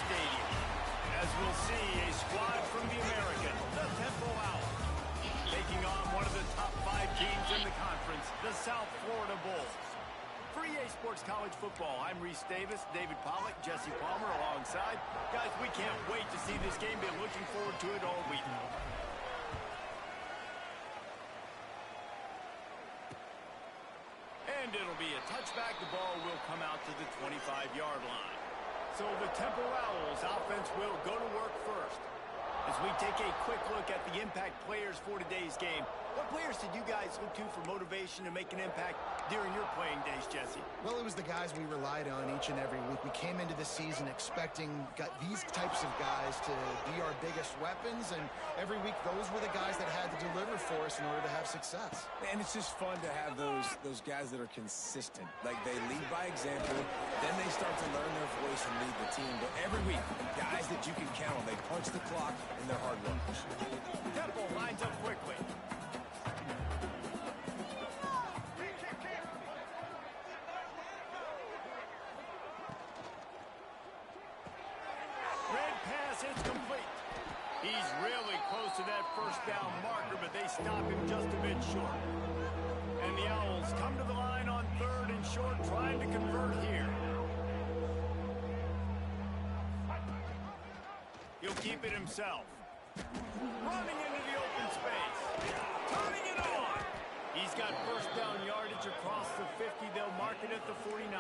stadium. As we'll see, a squad from the American, the Temple Owls, taking on one of the top 5 teams in the conference, the South Florida Bulls. For EA Sports College Football, I'm Reese Davis, David Pollack, Jesse Palmer alongside. Guys, we can't wait to see this game. Been looking forward to it all week. And it'll be a touchback. The ball will come out to the 25-yard line. So the Temple Owls offense will go to work first. As we take a quick look at the impact players for today's game, what players did you guys look to for motivation to make an impact during your playing days, Jesse? Well, it was the guys we relied on each and every week. We came into the season expecting these types of guys to be our biggest weapons, and every week those were the guys that had to deliver for us in order to have success. And it's just fun to have those guys that are consistent. Like, they lead by example, then they start to learn their voice and lead the team. But every week, guys that you can count on, they punch the clock and they're hard workers. Temple lines up quickly. Red pass is complete. He's really close to that first down marker, but they stop him just a bit short. And the Owls come to the line on 3rd and short, trying to convert here. He'll keep it himself. Running into the open space. Turning it on. He's got first down yardage across the 50. They'll mark it at the 49.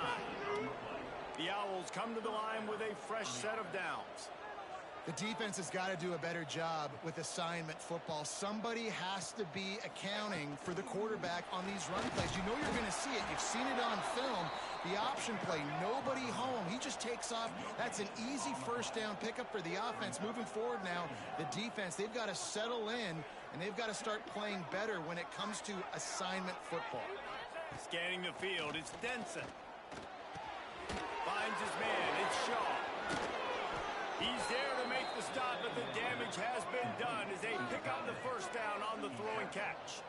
The Owls come to the line with a fresh set of downs. The defense has got to do a better job with assignment football. Somebody has to be accounting for the quarterback on these run plays. You know you're going to see it. You've seen it on film. The option play, nobody home. He just takes off. That's an easy first down pickup for the offense. Moving forward now, the defense, they've got to settle in, and they've got to start playing better when it comes to assignment football. Scanning the field, it's Denson. Finds his man, it's Shaw. He's there to make the stop, but the damage has been done as they pick up the first down on the throw and catch.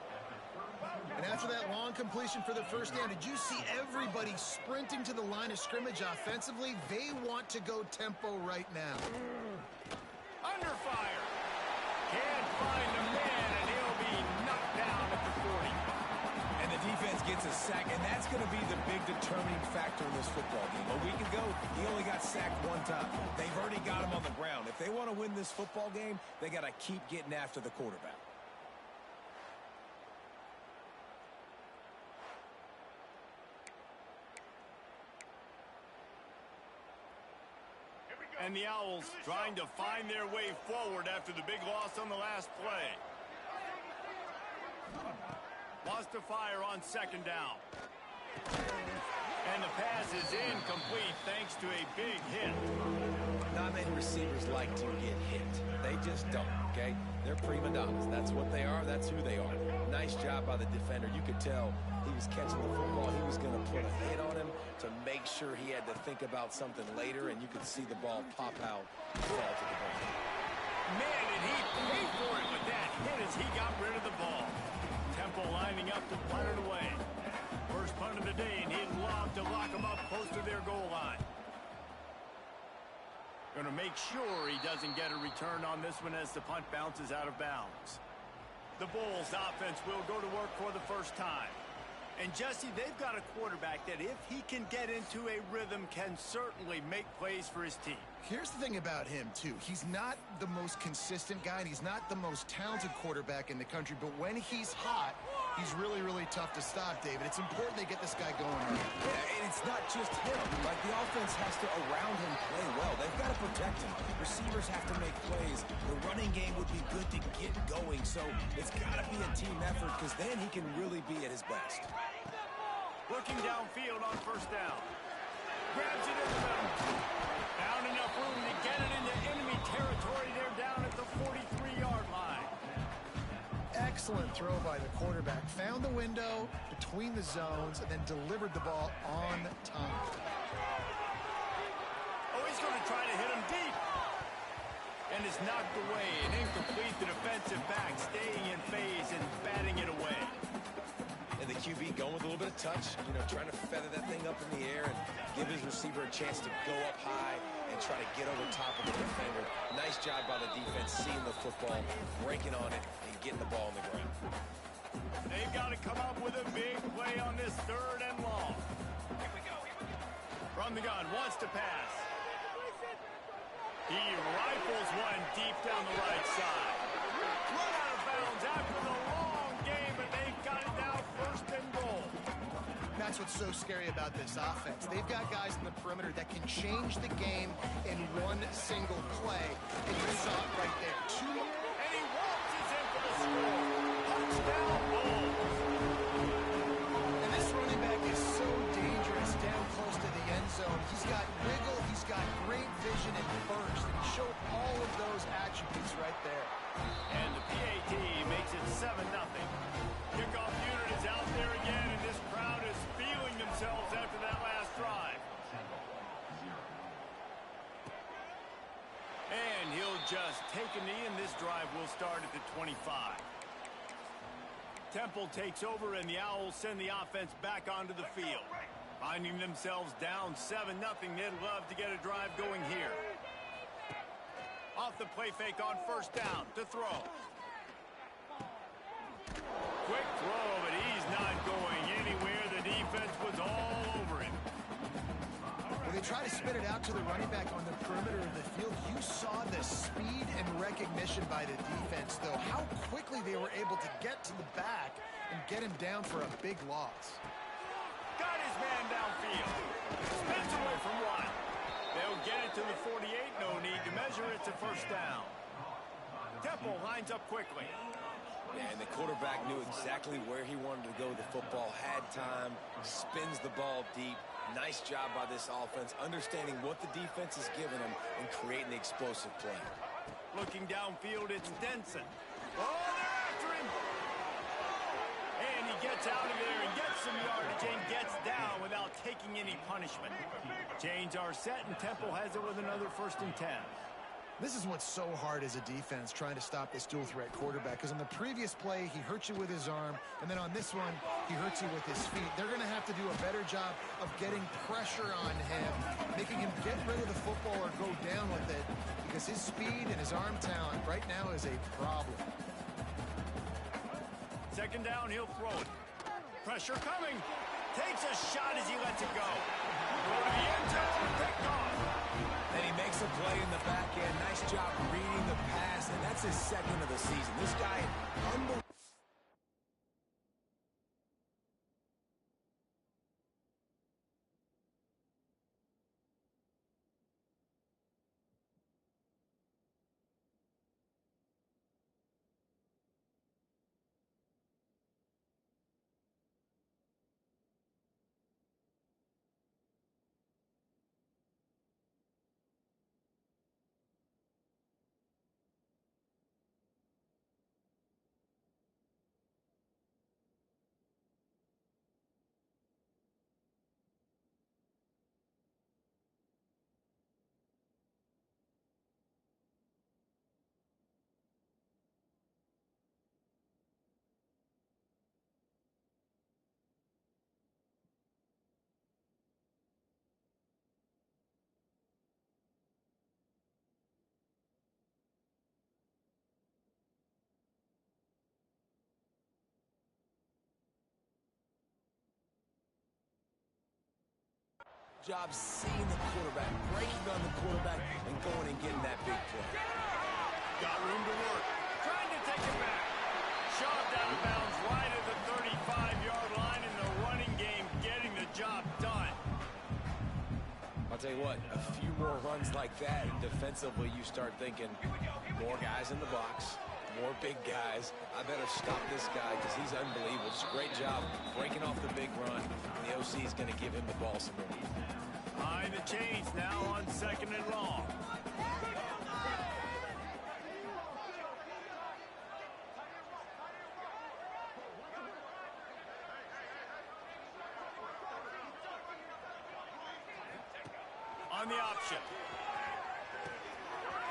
And after that long completion for the first down, did you see everybody sprinting to the line of scrimmage offensively? They want to go tempo right now. Under fire. Can't find the man, and he'll be knocked down at the 40. And the defense gets a sack, and that's going to be the big determining factor in this football game. A week ago, he only got sacked one time. They've already got him on the ground. If they want to win this football game, they got to keep getting after the quarterback. And the Owls trying to find their way forward after the big loss on the last play. Wants to fire on 2nd down. And the pass is incomplete thanks to a big hit. Not many receivers like to get hit. They just don't, okay? They're prima donnas. That's what they are. That's who they are. Nice job by the defender. You could tell he was catching the football. He was going to put a hit on him to make sure he had to think about something later, and you could see the ball pop out and fall to the ground. Man, did he pay for it with that hit as he got rid of the ball. Temple lining up to punt it away. First punt of the day, and he'd love to lock him up close to their goal line. Going to make sure he doesn't get a return on this one as the punt bounces out of bounds. The Bulls offense will go to work for the first time. And Jesse, they've got a quarterback that if he can get into a rhythm can certainly make plays for his team. Here's the thing about him, too. He's not the most consistent guy, and he's not the most talented quarterback in the country, but when he's hot, he's really, really tough to stop, David. It's important they get this guy going. Yeah, and it's not just him. Like, the offense has to, around him, play well. They've got to protect him. Receivers have to make plays. The running game would be good to get going, so it's got to be a team effort because then he can really be at his best. Looking downfield on first down. Grabs it in the middle. Found enough room to get it into enemy territory. They're down at the 43-yard line. Excellent throw by the quarterback. Found the window between the zones and then delivered the ball on time. Oh, he's going to try to hit him deep. And is knocked away and incomplete. The defensive back staying in phase and batting it away. And the QB going with a little bit of touch, you know, trying to feather that thing up in the air and give his receiver a chance to go up high and try to get over top of the defender. Nice job by the defense, seeing the football, breaking on it, and getting the ball on the ground. They've got to come up with a big play on this 3rd and long. From the gun, wants to pass. He rifles one deep down the right side. Run out of bounds after the long game, but they've got it now 1st and goal. That's what's so scary about this offense. They've got guys in the perimeter that can change the game in one single play. And you saw it right there. And he waltzes in for the score. Touchdown, Bulls. And this running back is so dangerous down close to the end zone. He's got wiggle, he's got great vision and burst. And he showed all of those attributes right there. And the PAT makes it 7-0. Kickoff unit is out there again, and this crowd is feeling themselves after that last drive. And he'll just take a knee, and this drive will start at the 25. Temple takes over, and the Owls send the offense back onto the field. Finding themselves down 7-0, they'd love to get a drive going here. Off the play fake on 1st down to throw. Quick throw, but he's not going anywhere. The defense was all over him. When they try to spit it out to the running back on the perimeter of the field, you saw the speed and recognition by the defense, though. How quickly they were able to get to the back and get him down for a big loss. Got his man downfield. Spins away from Wild. They'll get it to the 48. No need to measure it to 1st down. Temple lines up quickly. And the quarterback knew exactly where he wanted to go with the football, had time, spins the ball deep. Nice job by this offense, understanding what the defense is giving them and creating the explosive play. Looking downfield, it's Denson. Oh, they're after him. And he gets out of there and gets some yardage and gets down without taking any punishment. Chains are set, and Temple has it with another 1st and 10. This is what's so hard as a defense, trying to stop this dual-threat quarterback, because on the previous play, he hurt you with his arm, and then on this one, he hurts you with his feet. They're going to have to do a better job of getting pressure on him, making him get rid of the football or go down with it, because his speed and his arm talent right now is a problem. 2nd down, he'll throw it. Pressure coming. Takes a shot as he lets it go. Go to the end zone, picked off. And he makes a play in the back end. Nice job reading the pass, and that's his 2nd of the season. This guy, unbelievable. Job seeing the quarterback, breaking on the quarterback, and going and getting that big play. Got room to work. Trying to take it back. Shoved out of bounds right at the 35-yard line, and the running game getting the job done. I'll tell you what, a few more runs like that, and defensively you start thinking more guys in the box, more big guys. I better stop this guy because he's unbelievable. Just great job breaking off the big run. And the OC is going to give him the ball some more. Behind the chains now on 2nd and long. On the option.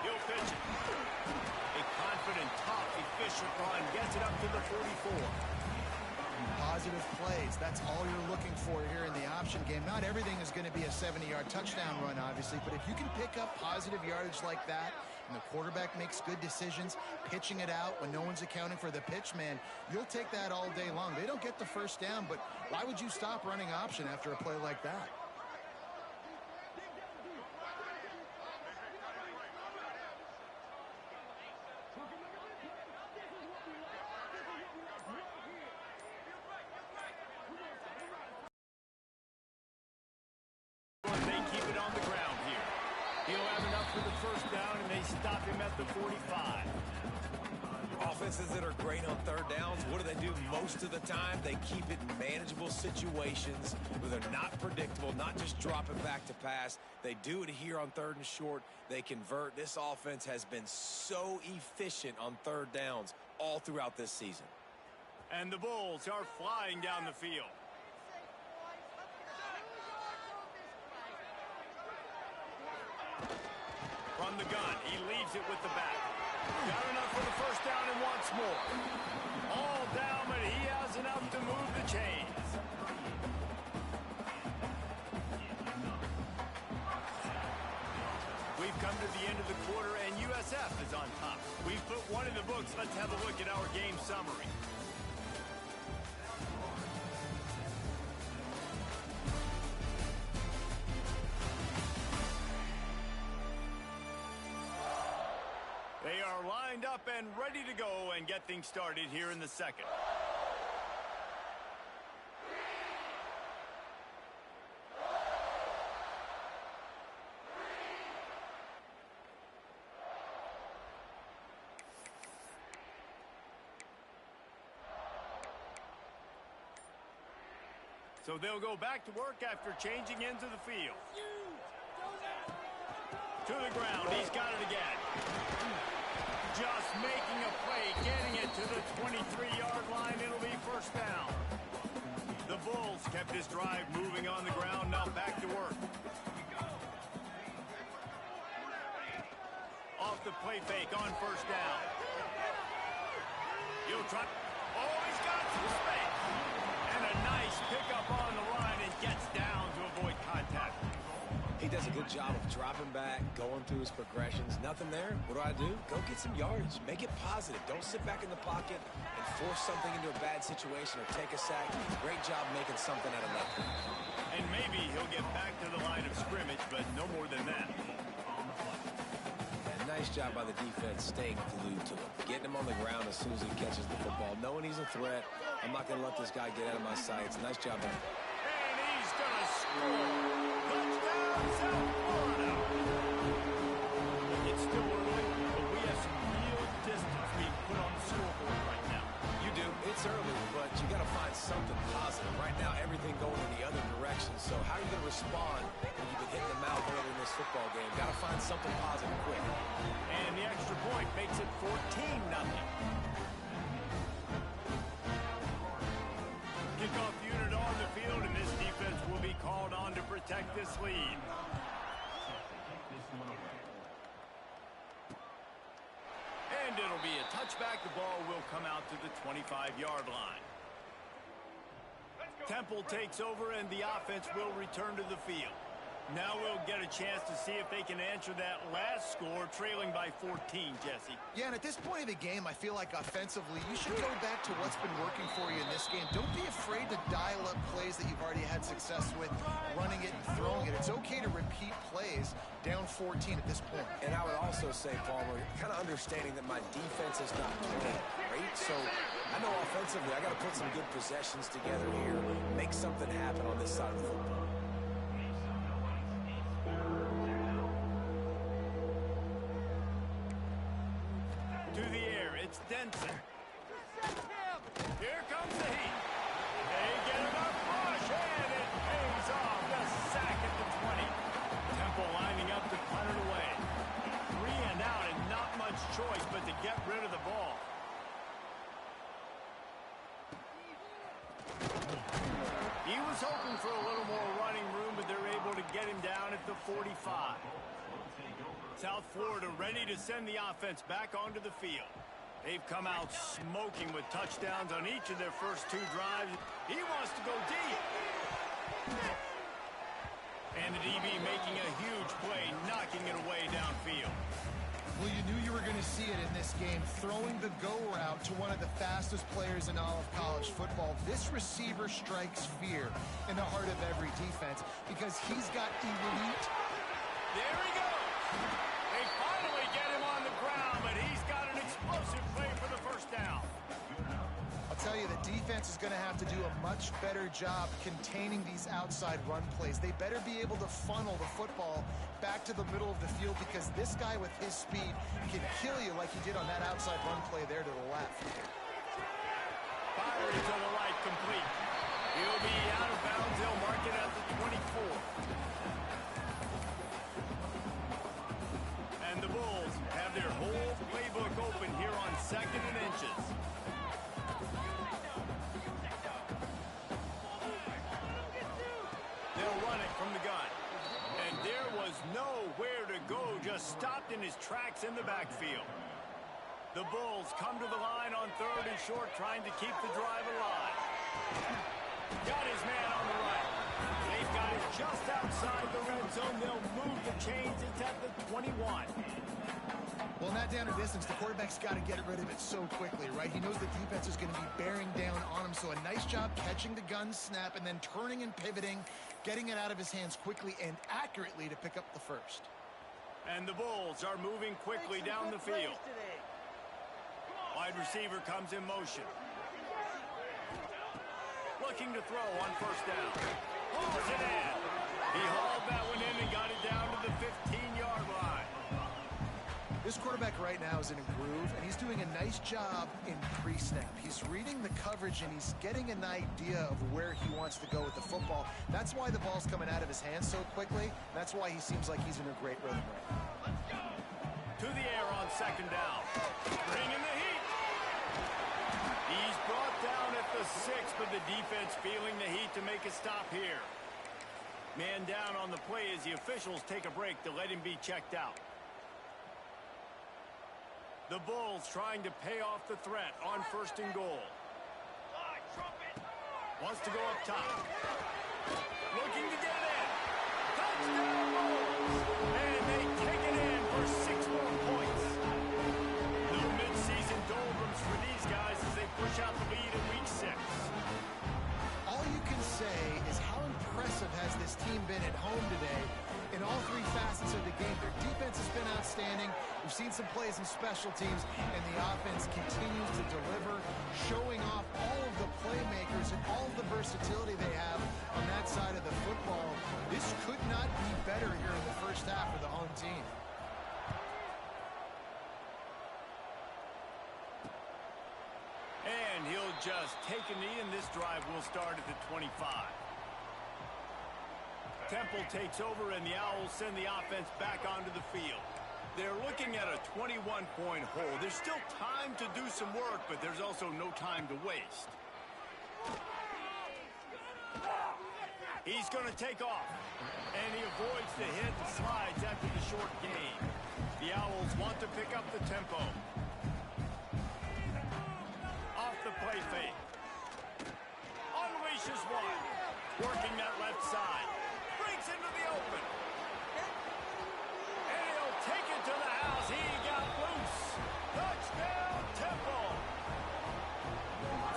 He'll pitch it. A confident, tough, efficient run gets it up to the 44. Positive plays. That's all you're looking for here in the option game. Not everything is going to be a 70-yard touchdown run, obviously, but if you can pick up positive yardage like that, and the quarterback makes good decisions, pitching it out when no one's accounting for the pitch, man, you'll take that all day long. They don't get the first down, but why would you stop running option after a play like that? First down, and they stop him at the 45. Offenses that are great on third downs, what do? Most of the time, they keep it in manageable situations where they're not predictable, not just dropping back to pass. They do it here on third and short. They convert. This offense has been so efficient on third downs all throughout this season. And the Bulls are flying down the field. From the gun, he leaves it with the back. Got enough for the first down and wants more. All down, but he has enough to move the chains. We've come to the end of the quarter, and USF is on top. We've put one in the books. Let's have a look at our game summary. They are lined up and ready to go and get things started here in the second. So they'll go back to work after changing into the field. To the ground, he's got it again. Just making a play, getting it to the 23-yard line. It'll be first down. The Bulls kept this drive moving on the ground. Now back to work. Off the play fake on first down. He'll try. Oh, he's got some space. And a nice pickup on the line and gets down to avoid contact. He does a good job of dropping back, going through his progressions. Nothing there. What do? Go get some yardage. Make it positive. Don't sit back in the pocket and force something into a bad situation or take a sack. Great job making something out of nothing. And maybe he'll get back to the line of scrimmage, but no more than that. And nice job by the defense staying glued to him. Getting him on the ground as soon as he catches the football. Knowing he's a threat. I'm not going to let this guy get out of my sights. Nice job by him. And he's going to score. Touchdown, South Florida. It's still early, but we have some real distance being put on the scoreboard right now. You do. It's early, but you got to find something positive. Right now, everything going in the other direction. So how are you going to respond when you've been hitting the mouth early in this football game? Got to find something positive quick. And the extra point makes it 14-0. Kickoff unit on the field, and this defense will be called on to protect this lead. And it'll be a touchback. The ball will come out to the 25-yard line. Temple takes over, and the offense will return to the field. Now we'll get a chance to see if they can answer that last score, trailing by 14, Jesse. Yeah, and at this point of the game, I feel like offensively, you should go back to what's been working for you in this game. Don't be afraid to dial up plays that you've already had success with, running it and throwing it. It's okay to repeat plays down 14 at this point. And I would also say, Palmer, kind of understanding that my defense is not playing great, so I know offensively I got to put some good possessions together here, make something happen on this side of the football. To the air, it's Denson. Here comes the heat. They get enough push, and it pays off. The sack at the 20. Temple lining up to punt it away. 3 and out, and not much choice but to get rid of the ball. He was hoping for a little more running room, but they're able to get him down at the 45. South Florida ready to send the offense back onto the field. They've come out smoking with touchdowns on each of their first 2 drives. He wants to go deep. And the DB making a huge play, knocking it away downfield. Well, you knew you were going to see it in this game, throwing the go route to one of the fastest players in all of college football. This receiver strikes fear in the heart of every defense because he's got elite. There he goes. They finally get him on the ground, but he's got an explosive play for the first down. I'll tell you, the defense is going to have to do a much better job containing these outside run plays. They better be able to funnel the football back to the middle of the field because this guy with his speed can kill you like he did on that outside run play there to the left. Firing to the right, complete. He'll be out of bounds. They'll mark it at the 24. And the Bulls have their whole playbook open here on 2nd and inches. They'll run it from the gun. And there was nowhere to go, just stopped in his tracks in the backfield. The Bulls come to the line on 3rd and short, trying to keep the drive alive. Got his man on the right. They've got it just outside the red zone. They'll move the chains. It's at the 21. Well, in that down or distance, the quarterback's got to get rid of it so quickly, right? He knows the defense is going to be bearing down on him, so a nice job catching the gun snap and then turning and pivoting, getting it out of his hands quickly and accurately to pick up the first. And the Bulls are moving quickly down the field. Wide receiver comes in motion. Looking to throw on 1st down. Pulls it in. He hauled that one in and got it down to the 15-yard line. This quarterback right now is in a groove, and he's doing a nice job in pre-snap. He's reading the coverage, and he's getting an idea of where he wants to go with the football. That's why the ball's coming out of his hands so quickly. That's why he seems like he's in a great rhythm right now. To the air on 2nd down. Bringing the heat. He's brought down at the 6, but the defense feeling the heat to make a stop here. Man down on the play as the officials take a break to let him be checked out. The Bulls trying to pay off the threat on 1st and goal. Wants to go up top. Looking to get in. Touchdown Bulls! And they kick it in for 6 more points. No mid-season doldrums for these guys as they push out the lead in week 6. All you can say is how impressive has this team been at home today in all 3 facets of the game. Their defense has been outstanding. We've seen some plays in special teams, and the offense continues to deliver, showing off all of the playmakers and all of the versatility they have on that side of the football. This could not be better here in the first half for the home team. And he'll just take a knee, and this drive will start at the 25. Temple takes over, and the Owls send the offense back onto the field. They're looking at a 21-point hole. There's still time to do some work, but there's also no time to waste. He's going to take off, and he avoids the hit and slides after the short gain. The Owls want to pick up the tempo. Off the play fake. Unleashes one. Working that left side. Breaks into the open. And he'll take it to the house. He got loose. Touchdown, Temple.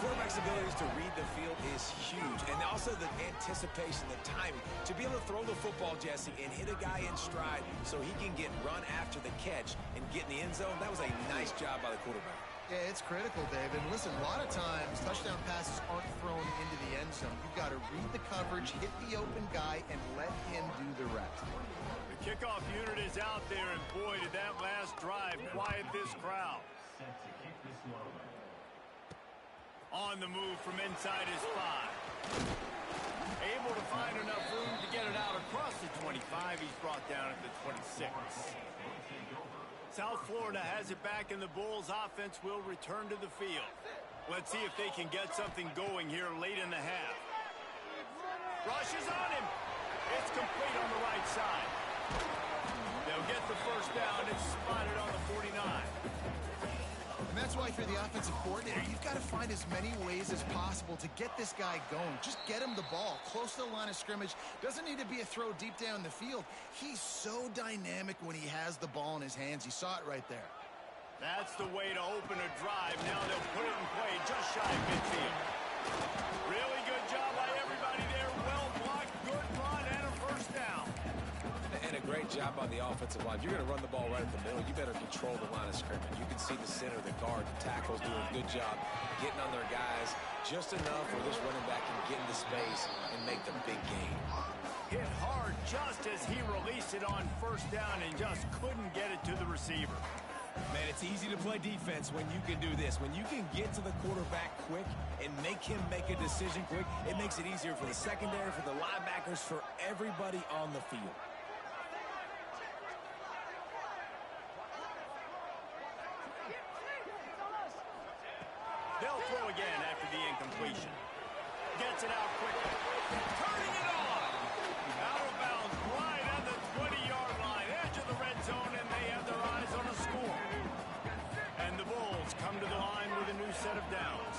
Quarterback's abilities to read the field is huge. And also the anticipation, the timing. To be able to throw the football, Jesse, and hit a guy in stride so he can get run after the catch and get in the end zone, that was a nice job by the quarterback. Yeah, it's critical, David. Listen, a lot of times touchdown passes aren't thrown into the end zone. You've got to read the coverage, hit the open guy, and let him do the rest. The kickoff unit is out there, and boy, did that last drive quiet this crowd. On the move from inside his 5. Able to find enough room to get it out across the 25. He's brought down at the 26. South Florida has it back, and the Bulls offense will return to the field. Let's see if they can get something going here late in the half. Rushes on him. It's complete on the right side. They'll get the first down. It's spotted on the 49. And that's why if you're the offensive coordinator, you've got to find as many ways as possible to get this guy going. Just get him the ball close to the line of scrimmage. Doesn't need to be a throw deep down the field. He's so dynamic when he has the ball in his hands. You saw it right there. That's the way to open a drive. Now they'll put it in play just shy of midfield. Really good job by everybody there. Well blocked, good run, and a first down. And a great job on the offensive line. If you're going to run the ball right at the middle, you better control the line of scrimmage. You can see the center, the guard, the tackles doing a good job getting on their guys just enough where this running back can get into space and make the big gain. Hit hard just as he released it on first down and just couldn't get it to the receiver. Man, it's easy to play defense when you can do this. When you can get to the quarterback quick and make him make a decision quick, it makes it easier for the secondary, for the linebackers, for everybody on the field. They'll throw again after the incompletion. Gets it out quickly. Turning it on. Out of bounds right on the 20-yard line. Edge of the red zone, and they have their eyes on a score. And the Bulls come to the line with a new set of downs.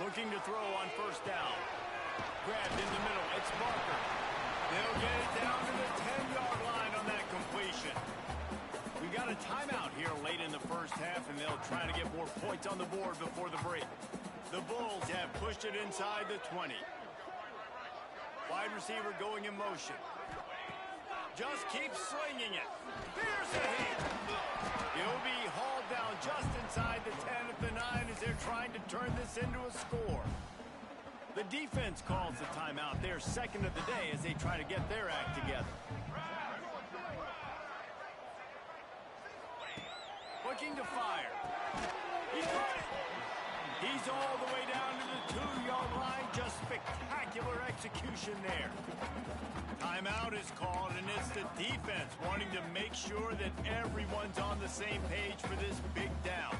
Looking to throw on first down. Grabbed in the middle. It's Barker. They'll get it down to the 10-yard line on that completion. We got a timeout here late in the first half, and they'll try to get more points on the board before the break. The Bulls have pushed it inside the 20. Wide receiver going in motion. Just keeps slinging it. Here's a hit. He'll be hauled down just inside the 10 at the 9 as they're trying to turn this into a score. The defense calls the timeout. They're second of the day as they try to get their act together. Looking to fire. He caught it. He's all the way down to the 2-yard line. Just spectacular execution there. Timeout is called, and it's the defense wanting to make sure that everyone's on the same page for this big down.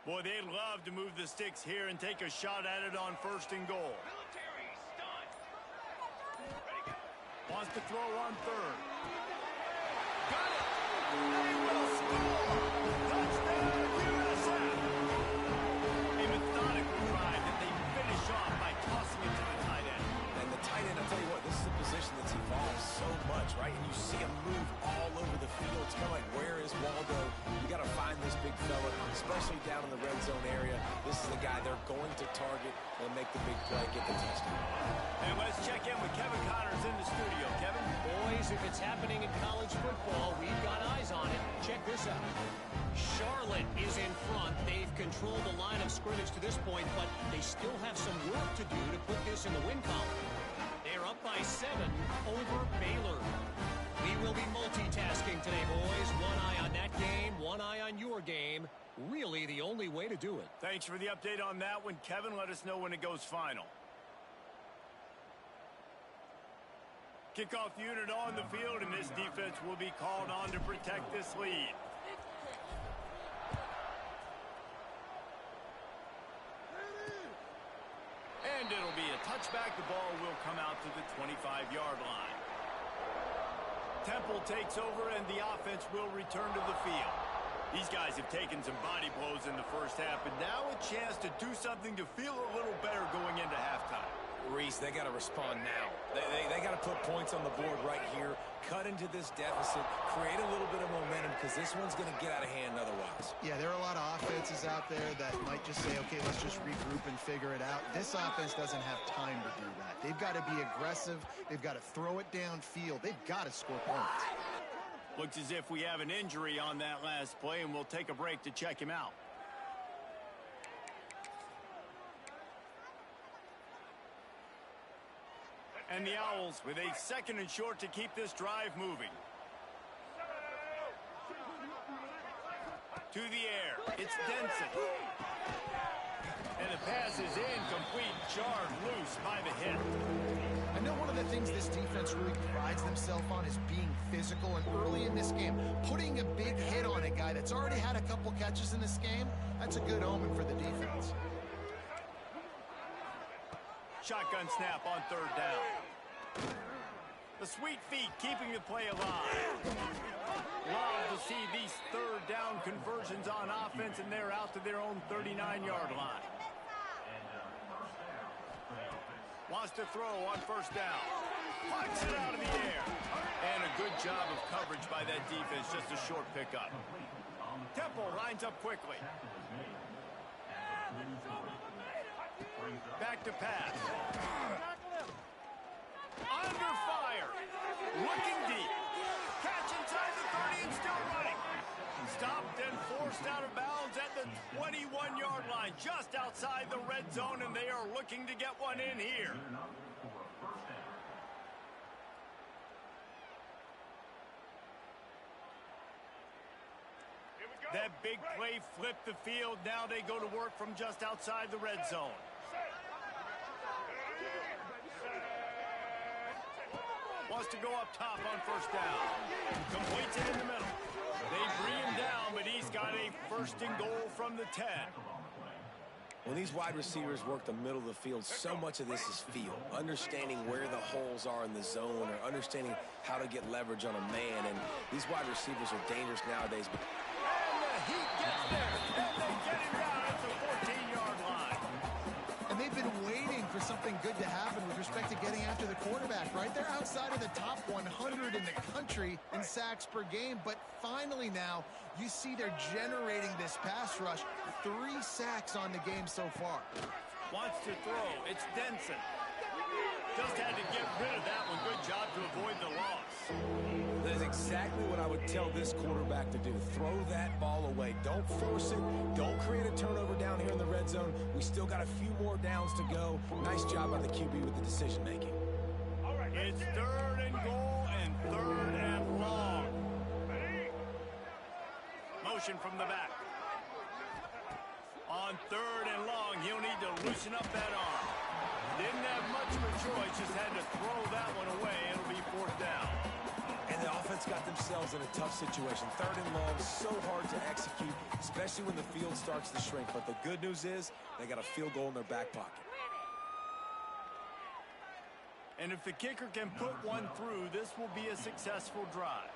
Boy, they'd love to move the sticks here and take a shot at it on first and goal. Wants to throw on third. Got it! They will score! Touchdown, USF! A methodical drive that they finish off by tossing it to the tight end. And the tight end, I'll tell you what, this is a position that's evolved so much, right? And you see him move all over the field. It's kind of like, where is Waldo? You got to find this big fella, especially down in the red zone area. This is the guy they're going to target and make the big play, get the touchdown. And let's check in with Kevin Connors in the studio. Kevin? Boys, if it's happening in college football, we've got eyes on it. Check this out. Charlotte is in front. They've controlled the line of scrimmage to this point, but they still have some work to do to put this in the win column. They're up by 7 over Baylor. We will be multitasking today, boys. One eye on that game, one eye on your game. Really the only way to do it. Thanks for the update on that one, Kevin. Let us know when it goes final. Kickoff unit on the field, and this defense will be called on to protect this lead. And it'll be a touchback. The ball will come out to the 25-yard line. Temple takes over, and the offense will return to the field. These guys have taken some body blows in the first half, but now a chance to do something to feel a little better going into halftime. Reese, they got to respond now. They got to put points on the board right here, cut into this deficit, create a little bit of momentum, because this one's going to get out of hand otherwise. Yeah, there are a lot of offenses out there that might just say, okay, let's just regroup and figure it out. This offense doesn't have time to do that. They've got to be aggressive. They've got to throw it downfield. They've got to score points. Looks as if we have an injury on that last play, and we'll take a break to check him out. And the Owls with a 2nd and short to keep this drive moving. To the air. It's Denson. And the pass is incomplete jarred loose by the hit. I know one of the things this defense really prides themselves on is being physical, and early in this game, putting a big hit on a guy that's already had a couple catches in this game, that's a good omen for the defense. Shotgun snap on third down. The sweet feet keeping the play alive. Love to see these third down conversions on offense, and they're out to their own 39-yard line. Wants to throw on first down. Pucks it out of the air. And a good job of coverage by that defense. Just a short pickup. Temple lines up quickly. Back to pass. Under fire. Looking deep. Catch inside the 30 and still running. Stopped and forced out of bounds at the 21-yard line, just outside the red zone, and they are looking to get one in here. That big play flipped the field. Now they go to work from just outside the red zone. Wants to go up top on first down. Completes it in the middle. They bring him down, but he's got a first and goal from the 10. When these wide receivers work the middle of the field, so much of this is feel. Understanding where the holes are in the zone, or understanding how to get leverage on a man. And these wide receivers are dangerous nowadays. And the heat gets there, and they get him down at the 14-yard line. And they've been waiting for something good to happen with respect to getting after the quarterback, right? They're outside of the top 100 in the country in sacks per game, but finally now you see they're generating this pass rush. 3 sacks on the game so far. Wants to throw. It's Denson. Just had to get rid of that one. Good job to avoid the loss. That is exactly what I would tell this quarterback to do. Throw that ball away. Don't force it. Don't create a turnover down here in the red zone. We still got a few more downs to go. Nice job by the QB with the decision making. It's third and goal and third and long. Motion from the back. On third and long, he'll need to loosen up that arm. Didn't have much of a choice, just had to throw that one away. It'll be fourth down. And the offense got themselves in a tough situation. Third and long, so hard to execute, especially when the field starts to shrink. But the good news is they got a field goal in their back pocket. And if the kicker can put one through, this will be a successful drive.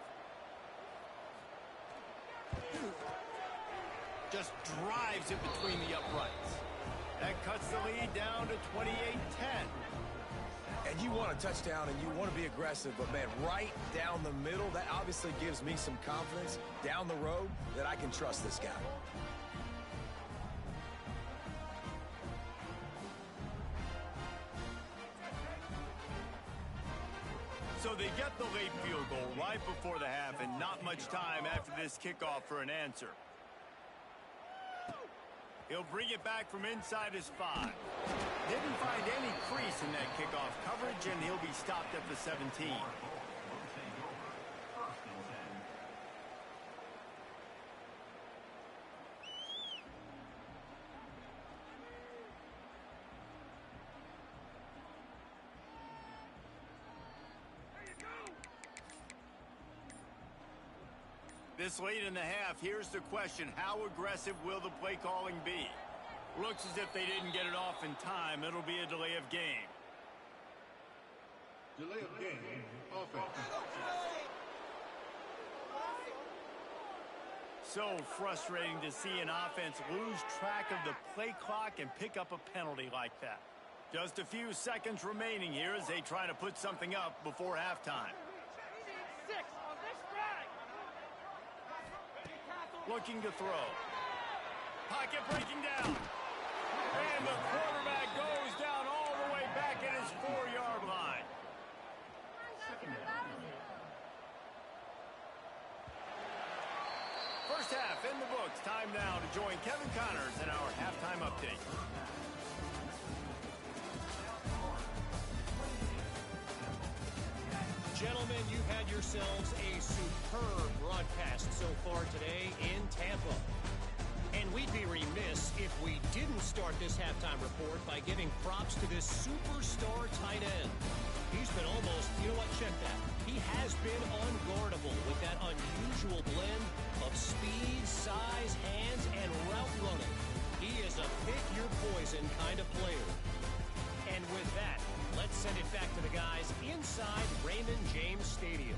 Just drives it between the uprights. That cuts the lead down to 28-10. And you want a touchdown and you want to be aggressive, but man, right down the middle, that obviously gives me some confidence down the road that I can trust this guy. So they get the late field goal right before the half, and not much time after this kickoff for an answer. He'll bring it back from inside his 5. Didn't find any crease in that kickoff coverage, and he'll be stopped at the 17. This late in the half, here's the question. How aggressive will the play calling be? Looks as if they didn't get it off in time. It'll be a delay of game. Delay of game, offense. So frustrating to see an offense lose track of the play clock and pick up a penalty like that. Just a few seconds remaining here as they try to put something up before halftime. Looking to throw. Pocket breaking down. And the quarterback goes down all the way back at his 4-yard line. First half in the books. Time now to join Kevin Connors in our halftime update. Gentlemen, you've had yourselves a superb broadcast so far today in Tampa. And we'd be remiss if we didn't start start this halftime report by giving props to this superstar tight end. He's been almost, you know what, check that. He has been unguardable with that unusual blend of speed, size, hands, and route running. He is a pick-your-poison kind of player. And with that, let's send it back to the guys inside Raymond James Stadium.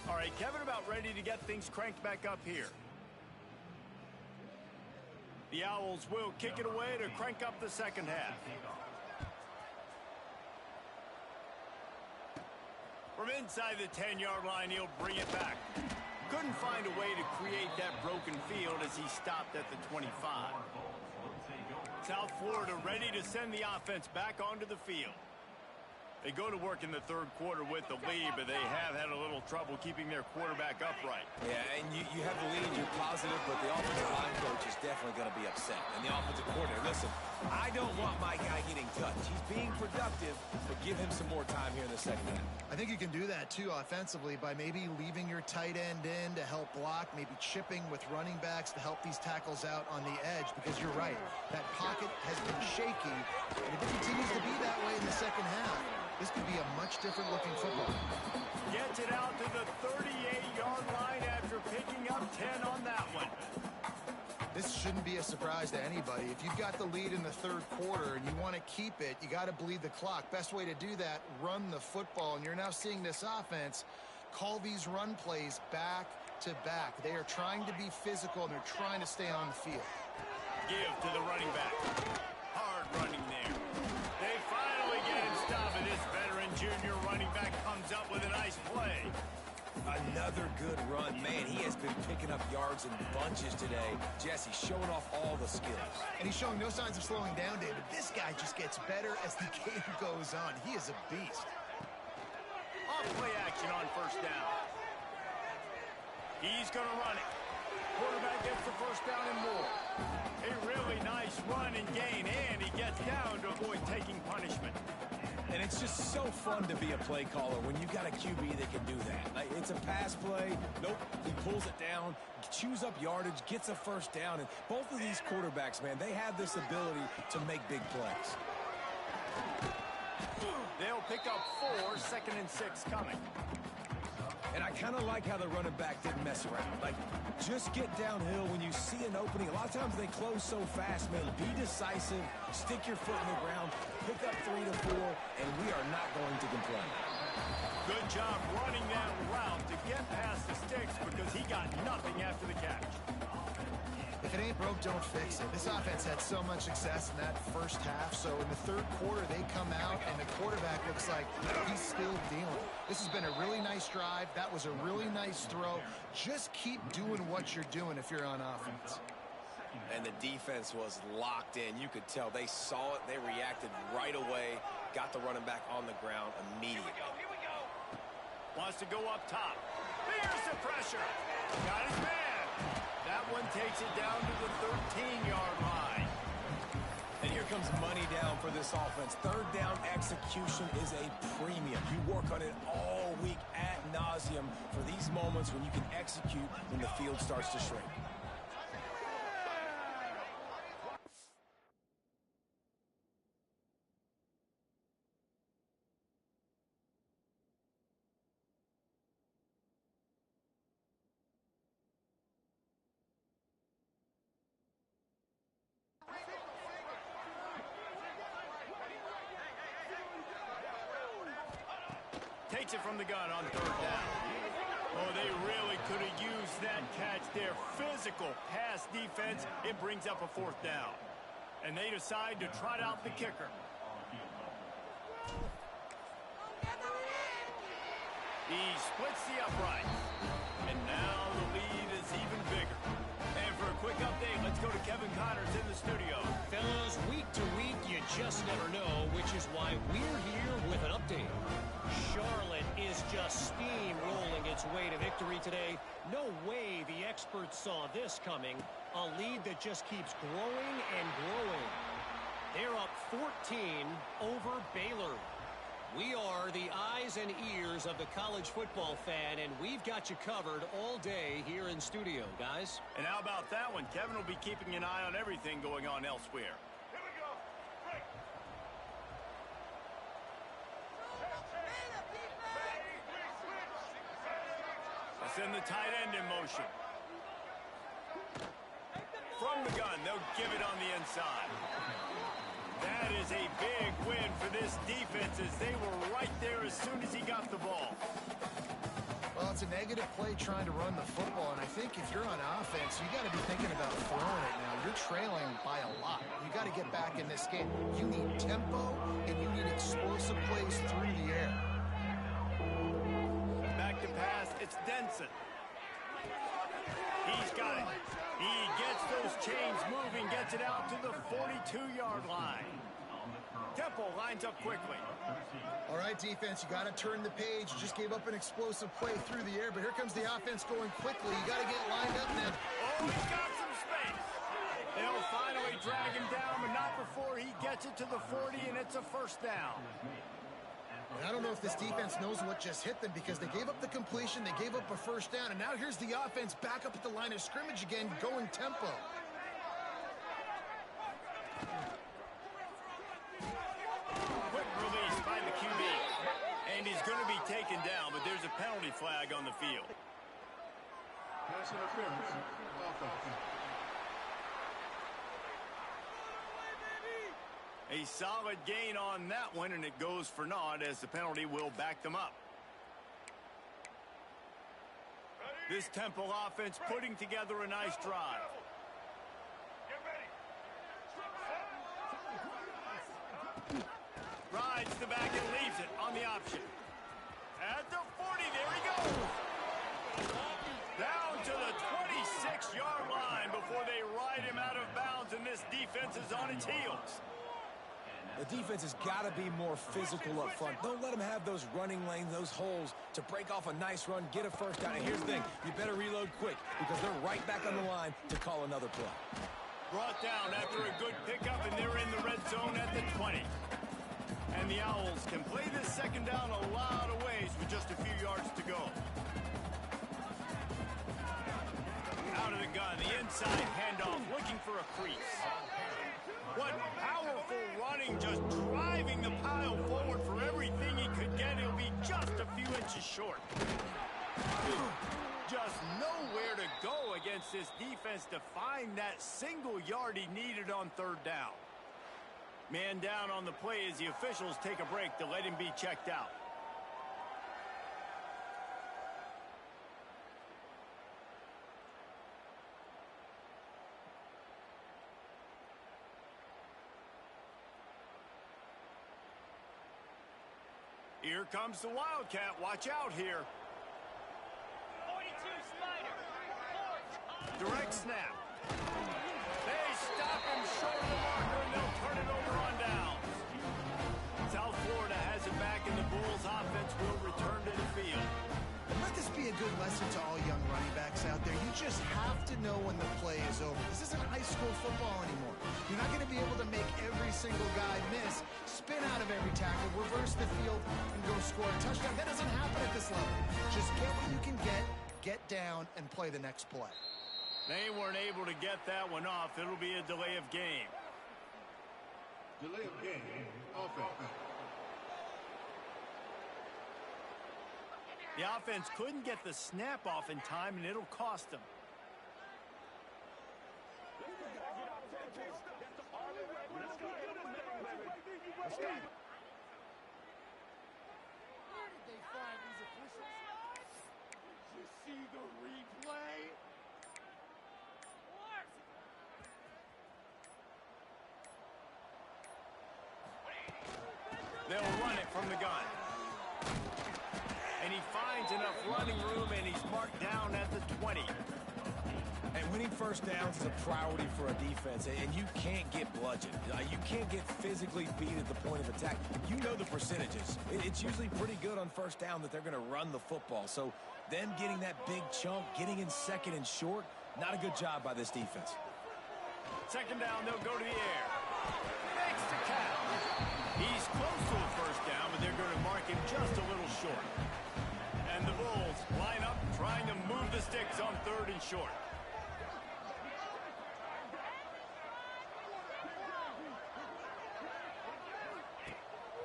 All right, Kevin, about ready to get things cranked back up here. The Owls will kick it away to crank up the second half. From inside the 10-yard line, he'll bring it back. Couldn't find a way to create that broken field as he stopped at the 25. South Florida ready to send the offense back onto the field. They go to work in the third quarter with the lead, but they have had a little trouble keeping their quarterback upright. Yeah, and you have the lead, you're positive, but the offensive line coach is definitely going to be upset. And the offensive coordinator, listen, I don't want my guy getting touched. He's being productive, but give him some more time here in the second half. I think you can do that, too, offensively, by maybe leaving your tight end in to help block, maybe chipping with running backs to help these tackles out on the edge, because you're right. That pocket has been shaky, and if it continues to be that way in the second half, this could be a much different looking football. Gets it out to the 38-yard line after picking up 10 on that one. This shouldn't be a surprise to anybody. If you've got the lead in the third quarter and you want to keep it, you got to bleed the clock. Best way to do that, run the football. And you're now seeing this offense call these run plays back to back. They are trying to be physical, and they're trying to stay on the field. Give to the running back. Hard running there. They finally get him stopped, and this veteran junior running back comes up with a nice play. Another good run. Man, he has been picking up yards in bunches today. Jesse showing off all the skills. And he's showing no signs of slowing down, David. This guy just gets better as the game goes on. He is a beast. Off play action on first down. He's going to run it. Quarterback gets the first down and more. A really nice run and gain, and he gets down to avoid taking punishment. And it's just so fun to be a play caller when you got a QB that can do that. Like, it's a pass play. Nope, he pulls it down, chews up yardage, gets a first down. And both of these quarterbacks, man, they have this ability to make big plays. They'll pick up 4, 2nd and 6 coming. And I kind of like how the running back didn't mess around. Like, just get downhill when you see an opening. A lot of times they close so fast, man. Be decisive, stick your foot in the ground, pick up 3 to 4, and we are not going to complain. Good job running that route to get past the sticks because he got nothing after the catch. If it ain't broke, don't fix it. This offense had so much success in that first half, so in the third quarter, they come out, and the quarterback looks like he's still dealing. This has been a really nice drive. That was a really nice throw. Just keep doing what you're doing if you're on offense. And the defense was locked in. You could tell they saw it. They reacted right away. Got the running back on the ground immediately. Here we go. Wants to go up top. There's the pressure. Got his man. That one takes it down to the 13-yard line. And here comes money down for this offense. Third down execution is a premium. You work on it all week ad nauseum for these moments when you can execute when the field starts to shrink. Takes it from the gun on third down. Oh, they really could have used that catch there. Physical pass defense. It brings up a fourth down. And they decide to trot out the kicker. He splits the upright. And now the lead is even bigger. And for a quick update, let's go to Kevin Connors in the studio. Fellas, week to week, you just never know, which is why we're here with an update. Charlotte is just steamrolling its way to victory today. No way the experts saw this coming. A lead that just keeps growing and growing. They're up 14 over Baylor. We are the eyes and ears of the college football fan, and we've got you covered all day here in studio, guys. And how about that one? Kevin will be keeping an eye on everything going on elsewhere. Here we go. Break. Let's send the tight end in motion. From the gun, they'll give it on the inside. That is a big win for this defense as they were right there as soon as he got the ball. Well, it's a negative play trying to run the football, and I think if you're on offense, you got to be thinking about throwing it now. You're trailing by a lot. You got to get back in this game. You need tempo, and you need explosive plays through the air. Back to pass, it's Denson. He's got it. He gets those chains moving, gets it out to the 42-yard line. Temple lines up quickly. All right, defense, you got to turn the page. You just gave up an explosive play through the air, but here comes the offense going quickly. You got to get lined up now. Oh, he's got some space. They'll finally drag him down, but not before he gets it to the 40, and it's a first down. And I don't know if this defense knows what just hit them because they gave up the completion, they gave up a first down, and now here's the offense back up at the line of scrimmage again, going tempo. Quick release by the QB. And he's going to be taken down, but there's a penalty flag on the field. Pass interference. Offense. A solid gain on that one, and it goes for naught as the penalty will back them up. This Temple offense putting together a nice drive. Get ready. Rides the back and leaves it on the option. At the 40, there he goes. Down to the 26-yard line before they ride him out of bounds, and this defense is on its heels. The defense has got to be more physical up front. Don't let them have those running lanes, those holes to break off a nice run, get a first down. And here's the thing, you better reload quick because they're right back on the line to call another play. Brought down after a good pickup, and they're in the red zone at the 20. And the Owls can play this second down a lot of ways with just a few yards to go. Out of the gun, the inside handoff, looking for a crease. What powerful running, just driving the pile forward for everything he could get. He'll be just a few inches short. Just nowhere to go against this defense to find that single yard he needed on third down. Man down on the play as the officials take a break to let him be checked out. Here comes the Wildcat. Watch out here. 42 Snyder. Direct snap. They stop him short of the marker, and they'll turn it over on downs. South Florida has it back, and the Bulls offense will return to the field. And let this be a good lesson to all young running backs out there. You just have to know when the play is over. This isn't high school football anymore. You're not going to be able to make every single guy miss, spin out of every tackle, reverse the field, and go score a touchdown. That doesn't happen at this level. Just get what you can get down, and play the next play. They weren't able to get that one off. It'll be a delay of game. Delay of game. Offense. The offense couldn't get the snap off in time, and it'll cost them. Let's go. Where did they find these officials? Did you see the replay? What? They'll run it from the gun. And he finds enough running room, and he's marked down at the 20. And winning first downs is a priority for a defense, and you can't get bludgeoned. You can't get physically beat at the point of attack. You know the percentages. It's usually pretty good on first down that they're going to run the football. So them getting that big chunk, getting in second and short, not a good job by this defense. Second down, they'll go to the air. Makes the catch. He's close to a first down, but they're going to mark short.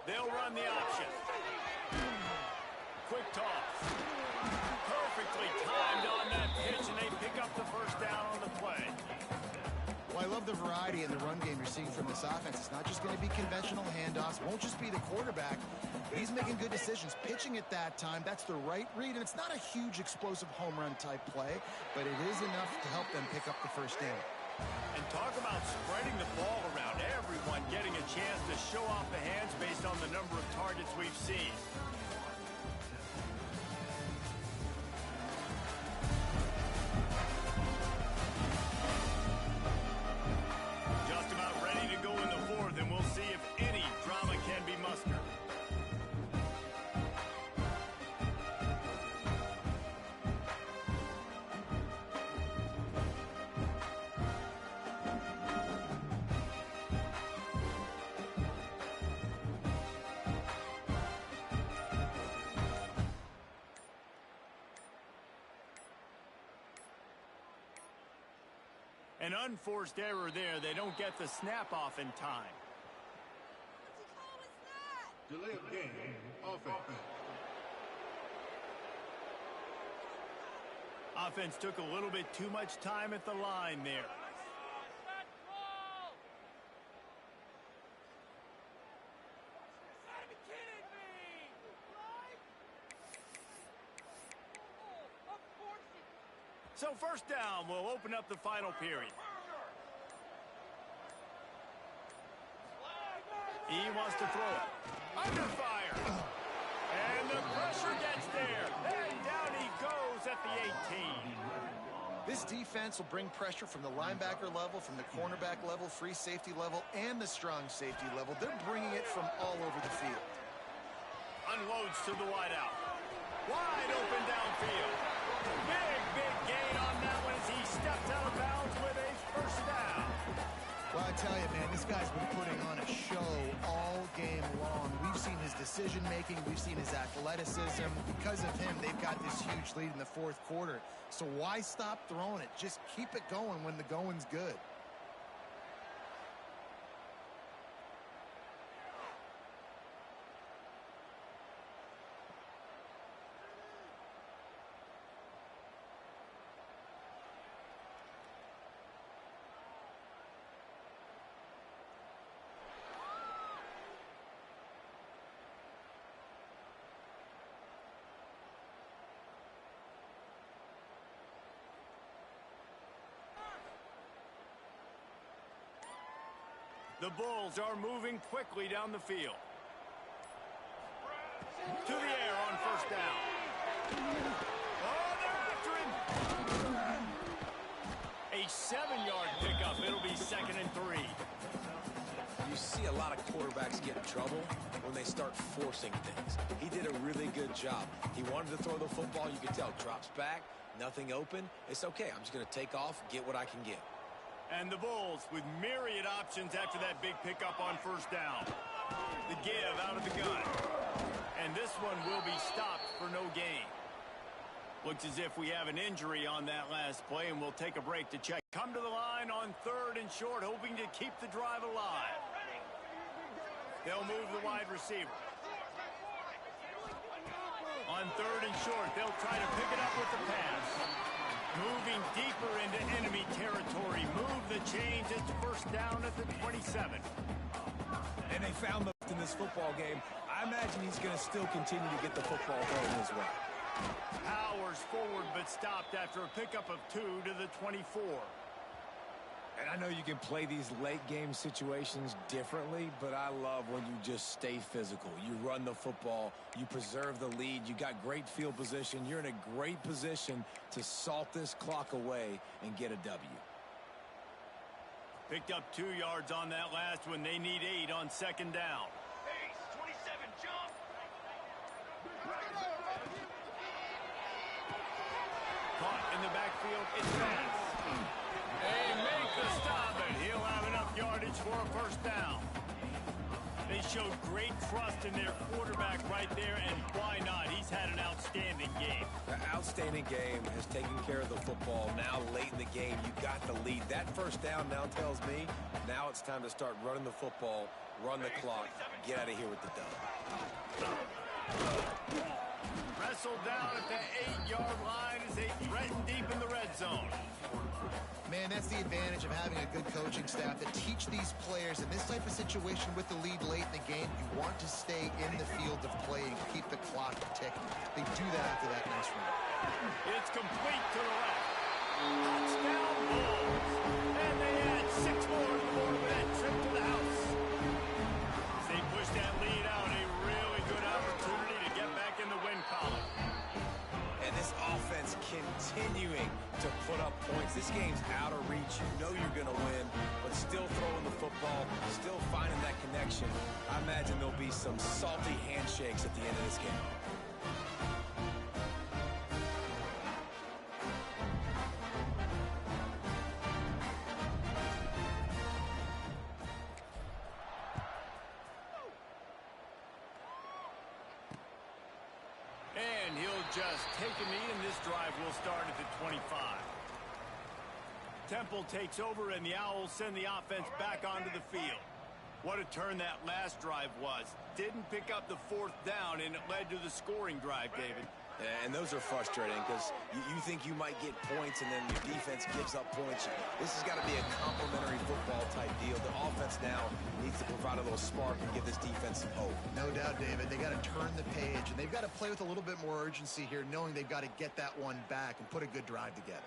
They'll run the option. Quick toss. Perfectly timed on that pitch, and they pick up the first down on the play. Well, I love the variety in the run game you're seeing from this offense. It's not just going to be conventional handoffs. It won't just be the quarterback. He's making good decisions. Pitching at that time, that's the right read, and it's not a huge explosive home run type play, but it is enough to help them pick up the first down. And talk about spreading the ball around. Everyone getting a chance to show off the hands based on the number of targets we've seen. Just about ready to go in the fourth, and we'll see if any drama can be mustered. An unforced error there. They don't get the snap off in time. Delay of game, offense. Offense took a little bit too much time at the line there. So first down will open up the final period. He wants to throw it. Under fire. And the pressure gets there. And down he goes at the 18. This defense will bring pressure from the linebacker level, from the cornerback level, free safety level, and the strong safety level. They're bringing it from all over the field. Unloads to the wideout. Wide open downfield. Big gain on that one as he stepped out of bounds with a first down. Well, I tell you, man, this guy's been putting on a show all game long. We've seen his decision-making. We've seen his athleticism. Because of him, they've got this huge lead in the fourth quarter. So why stop throwing it? Just keep it going when the going's good. The Bulls are moving quickly down the field. To the air on first down. Oh, they're after him. A 7-yard pickup. It'll be 2nd and 3. You see a lot of quarterbacks get in trouble when they start forcing things. He did a really good job. He wanted to throw the football. You could tell. Drops back. Nothing open. It's okay. I'm just going to take off, get what I can get. And the Bulls with myriad options after that big pickup on first down. The give out of the gun. And this one will be stopped for no gain. Looks as if we have an injury on that last play, and we'll take a break to check. Come to the line on 3rd and short, hoping to keep the drive alive. They'll move the wide receiver. On 3rd and short, they'll try to pick it up with the pass. Moving deeper into enemy territory. Move the chains. It's first down at the 27. And they found the in this football game. I imagine he's going to still continue to get the football going as well. Powers forward but stopped after a pickup of 2 to the 24. And I know you can play these late game situations differently, but I love when you just stay physical. You run the football, you preserve the lead, you got great field position, you're in a great position to salt this clock away and get a W. Picked up 2 yards on that last one. They need 8 on 2nd down. Ace, 27, jump! Caught in the backfield. It's pass. They make the stop, and he'll have enough yardage for a first down. They showed great trust in their quarterback right there, and why not? He's had an outstanding game. staying in game, has taken care of the football. Now late in the game, you got the lead. That first down now tells me now it's time to start running the football, run the clock, get out of here with the dub. Wrestled down at the 8-yard line as they threaten deep in the red zone. Man, that's the advantage of having a good coaching staff that teach these players in this type of situation with the lead late in the game. You want to stay in the field of play and keep the clock ticking. They do that after that nice run. It's complete to the left. Touchdown Bulls. And they add 6 more to the board with that trip to the house. As they push that lead out, a really good opportunity to get back in the win column. And this offense continuing to put up points. This game's out of reach. You know you're going to win, but still throwing the football, still finding that connection. I imagine there'll be some salty handshakes at the end of this game. And he'll just take a knee, and this drive will start at the 25. Temple takes over, and the Owls send the offense back onto the field. What a turn that last drive was. Didn't pick up the 4th down, and it led to the scoring drive, David. And those are frustrating because you think you might get points and then your defense gives up points. This has got to be a complementary football type deal. The offense now needs to provide a little spark and give this defense some hope. No doubt, David. They got to turn the page, and they've got to play with a little bit more urgency here, knowing they've got to get that one back and put a good drive together.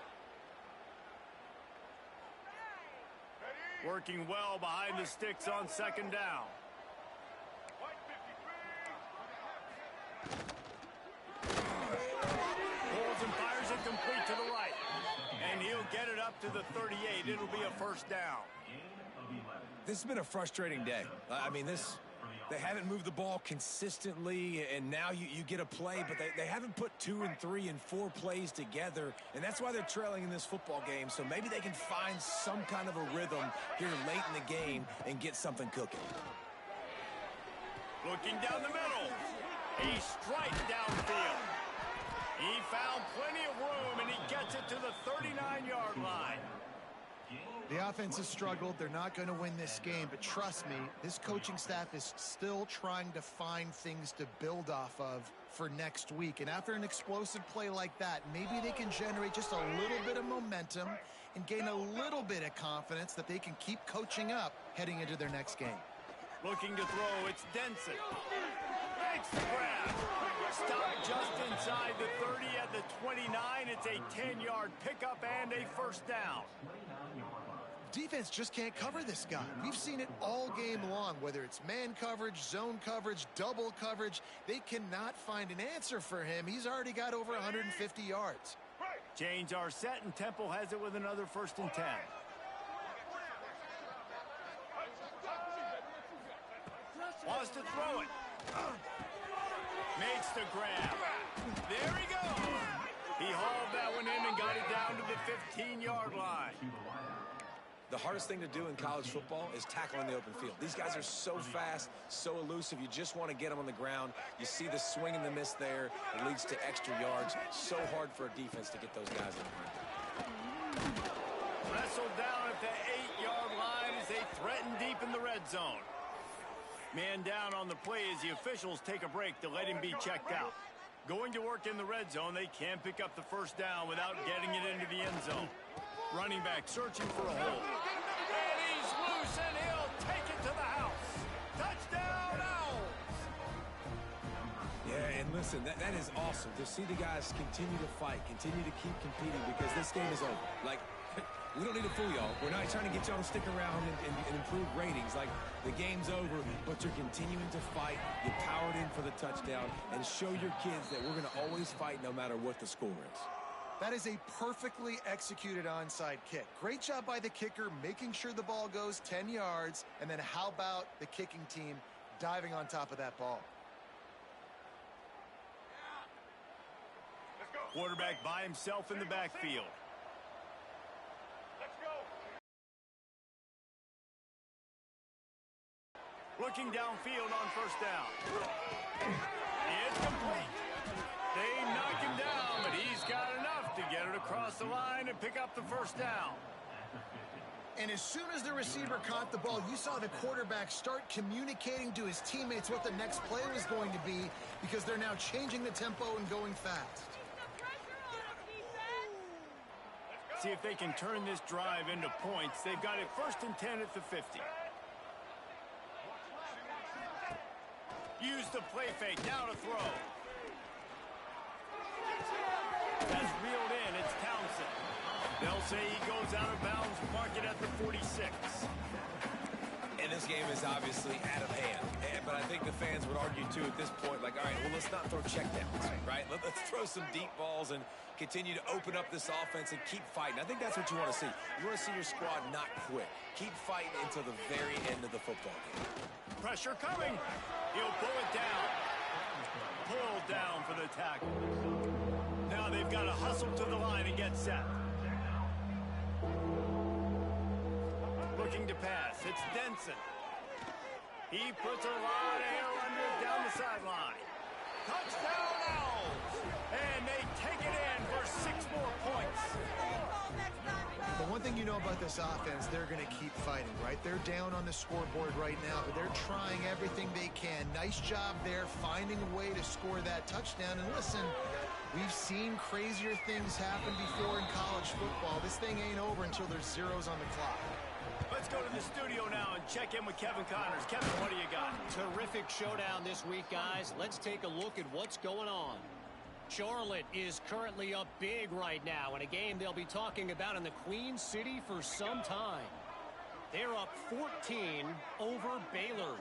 Working well behind the sticks on 2nd down. Pulls and fires it complete to the right. And he'll get it up to the 38. It'll be a 1st down. This has been a frustrating day. I mean, they haven't moved the ball consistently, and now you get a play, but they haven't put 2 and 3 and 4 plays together, and that's why they're trailing in this football game. So maybe they can find some kind of a rhythm here late in the game and get something cooking. Looking down the middle. He strikes downfield. He found plenty of room, and he gets it to the 39-yard line. The offense has struggled. They're not going to win this game, but trust me, this coaching staff is still trying to find things to build off of for next week. And after an explosive play like that, maybe they can generate just a little bit of momentum and gain a little bit of confidence that they can keep coaching up heading into their next game. Looking to throw, it's Denson. Makes the grab. Stop just inside the 30 at the 29. It's a 10-yard pickup and a 1st down. Defense just can't cover this guy. We've seen it all game long, whether it's man coverage, zone coverage, double coverage. They cannot find an answer for him. He's already got over 150 yards. Chains are set, and Temple has it with another 1st and 10. Wants to throw it. Makes the grab. There he goes. He hauled that one in and got it down to the 15-yard line. The hardest thing to do in college football is tackle in the open field. These guys are so fast, so elusive. You just want to get them on the ground. You see the swing and the miss there. It leads to extra yards. So hard for a defense to get those guys in the ground. Wrestled down at the 8-yard line as they threaten deep in the red zone. Man down on the play as the officials take a break to let him be checked out. Going to work in the red zone, they can't pick up the 1st down without getting it into the end zone. Running back searching for a hole. And he's loose, and he'll take it to the house. Touchdown, Owls! Yeah, and listen, that is awesome to see the guys continue to fight, continue to keep competing, because this game is over. Like, we don't need to fool y'all. We're not trying to get y'all to stick around and improve ratings. Like, the game's over, but you're continuing to fight. You powered in for the touchdown, and show your kids that we're going to always fight no matter what the score is. That is a perfectly executed onside kick. Great job by the kicker, making sure the ball goes 10 yards. And then how about the kicking team diving on top of that ball? Quarterback by himself in the backfield. Looking downfield on 1st down. It's complete. They knock him down, but he's got pick up the first down. And as soon as the receiver caught the ball, you saw the quarterback start communicating to his teammates what the next play was going to be because they're now changing the tempo and going fast. See if they can turn this drive into points. They've got it 1st and 10 at the 50. Use the play fake. Now to throw. That's reeled in. It's Townsend. They'll say he goes out of bounds, mark it at the 46. And this game is obviously out of hand. But I think the fans would argue, too, at this point, like, all right, well, let's not throw checkdowns, right? Let's throw some deep balls and continue to open up this offense and keep fighting. I think that's what you want to see. You want to see your squad not quit. Keep fighting until the very end of the football game. Pressure coming. He'll pull it down. Pulled down for the tackle. Now they've got to hustle to the line and get set. Looking to pass. It's Denson. He puts a lot of air under it down the sideline. Touchdown Owls! And they take it in for 6 more points. But one thing you know about this offense, they're going to keep fighting, right? They're down on the scoreboard right now, but they're trying everything they can. Nice job there, finding a way to score that touchdown. And listen, we've seen crazier things happen before in college football. This thing ain't over until there's zeros on the clock. Let's go to the studio now and check in with Kevin Connors. Kevin, what do you got? Terrific showdown this week, guys. Let's take a look at what's going on. Charlotte is currently up big right now in a game they'll be talking about in the Queen City for some time. They're up 14 over Baylor.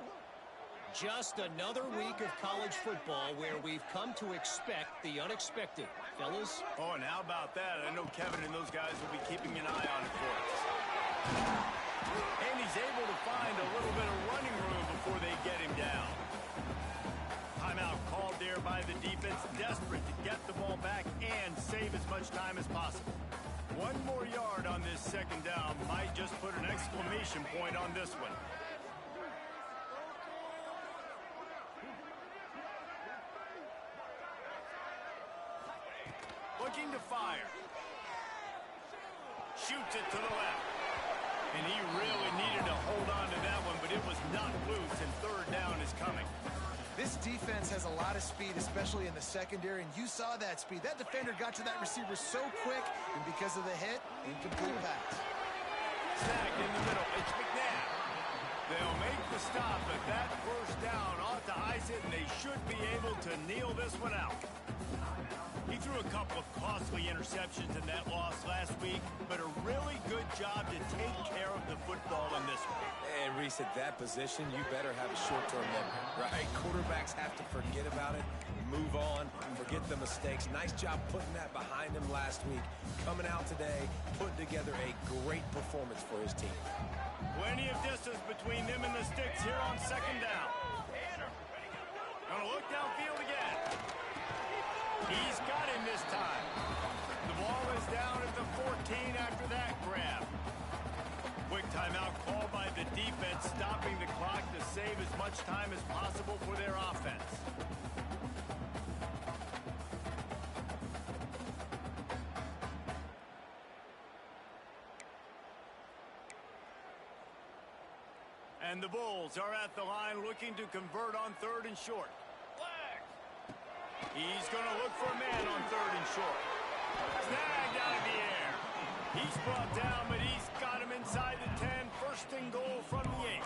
Just another week of college football where we've come to expect the unexpected. Fellas? Oh, and how about that? I know Kevin and those guys will be keeping an eye on it for us. And he's able to find a little bit of running room before they get him down. Timeout called there by the defense, desperate to get the ball back and save as much time as possible. 1 more yard on this 2nd down might just put an exclamation point on this one. Looking to fire. Shoots it to the left. And he really needed to hold on to that one, but it was not loose, and 3rd down is coming. This defense has a lot of speed, especially in the secondary, and you saw that speed. That defender got to that receiver so quick, and because of the hit, incomplete pass. Snagged in the middle. It's McNabb. They'll make the stop, but that 1st down ought to ice it, and they should be able to kneel this one out. He threw a couple of costly interceptions in that loss last week, but a really good job to take care of the football in this one. And Reese, at that position, you better have a short-term memory, right? Quarterbacks have to forget about it, move on, forget the mistakes. Nice job putting that behind him last week. Coming out today, putting together a great performance for his team. Plenty of distance between them and the sticks here on 2nd down. Gonna look downfield again. He's got him this time. The ball is down at the 14 after that grab. Quick timeout called by the defense, stopping the clock to save as much time as possible for their offense. And the Bulls are at the line looking to convert on 3rd and short. He's going to look for a man on 3rd and short. Snagged out of the air. He's brought down, but he's got him inside the 10. 1st and goal from the 8.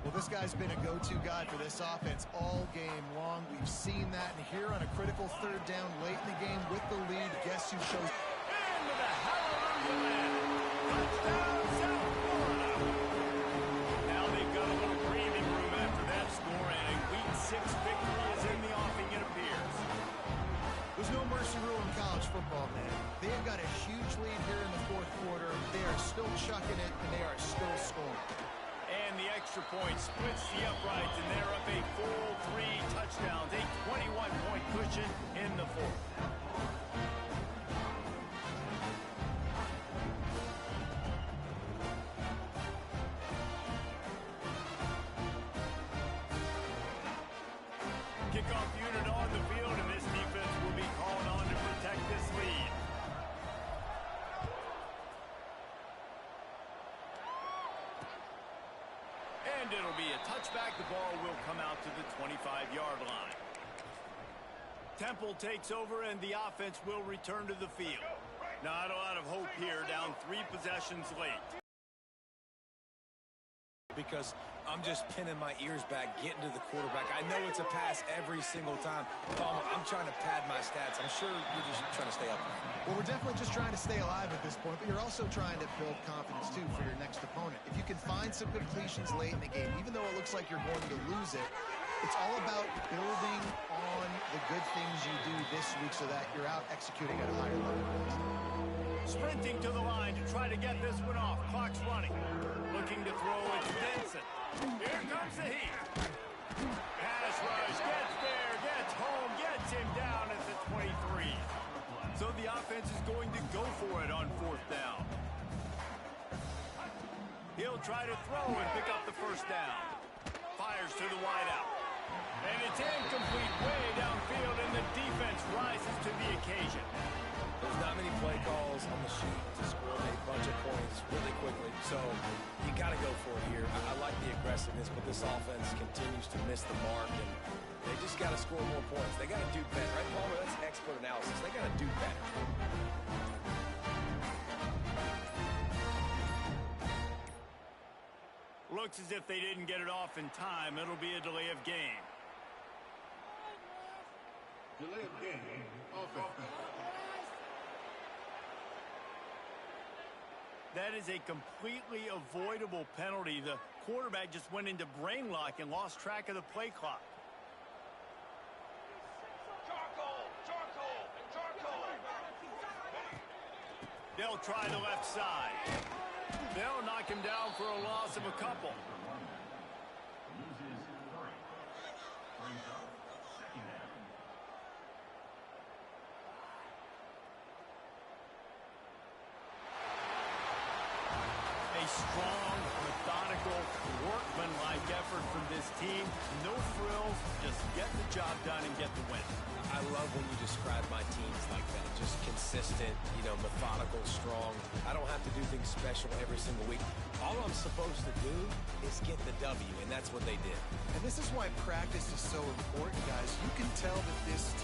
Well, this guy's been a go-to guy for this offense all game long. We've seen that, and here on a critical 3rd down late in the game with the lead, guess who shows? Into the hallelujah land. Touchdown, South Florida. Now they've got a little breathing room after that score, and a Week 6 victory is in the offing, it appears. There's no mercy rule in college football, man. They have got a huge lead here in the 4th quarter. They are still chucking it, and they are still scoring. And the extra point splits the uprights, and they're up a full 3 touchdowns, a 21-point cushion in the 4th. Kickoff unit on the field, and this defense will be called on to protect this lead. Temple takes over, and the offense will return to the field. Not a lot of hope here, down 3 possessions late. Because I'm just pinning my ears back, getting to the quarterback. I know it's a pass every single time. Palmer, I'm trying to pad my stats. I'm sure you're just trying to stay up. Well, we're definitely just trying to stay alive at this point, but you're also trying to build confidence, too, for your next opponent. If you can find some completions late in the game, even though it looks like you're going to lose it, it's all about building on the good things you do this week so that you're out executing at a higher level. Sprinting to the line to try to get this one off. Clock's running. Looking to throw it to Benson. Here comes the heat. Pass rush. Gets there. Gets home. Gets him down at the 23. So the offense is going to go for it on 4th down. He'll try to throw and pick up the first down. Fires to the wideout. And it's incomplete way downfield, and the defense rises to the occasion. There's not many play calls on the sheet to score a bunch of points really quickly, so you got to go for it here. I like the aggressiveness, but this offense continues to miss the mark, and they just got to score more points. They got to do better, right, Palmer? That's expert analysis. They got to do better. Looks as if they didn't get it off in time. It'll be a delay of game. Delay of game. Offense. That is a completely avoidable penalty. The quarterback just went into brain lock and lost track of the play clock. They'll try the left side. They'll knock him down for a loss of a couple. A strong, methodical, workmanlike effort from this team. No frills, just get the job done and get the win. I love when you describe my teams like that. Just consistent, methodical, strong. I don't have to do things special every single week. All I'm supposed to do is get the W, and that's what they did. And this is why practice is so important, guys. You can tell that this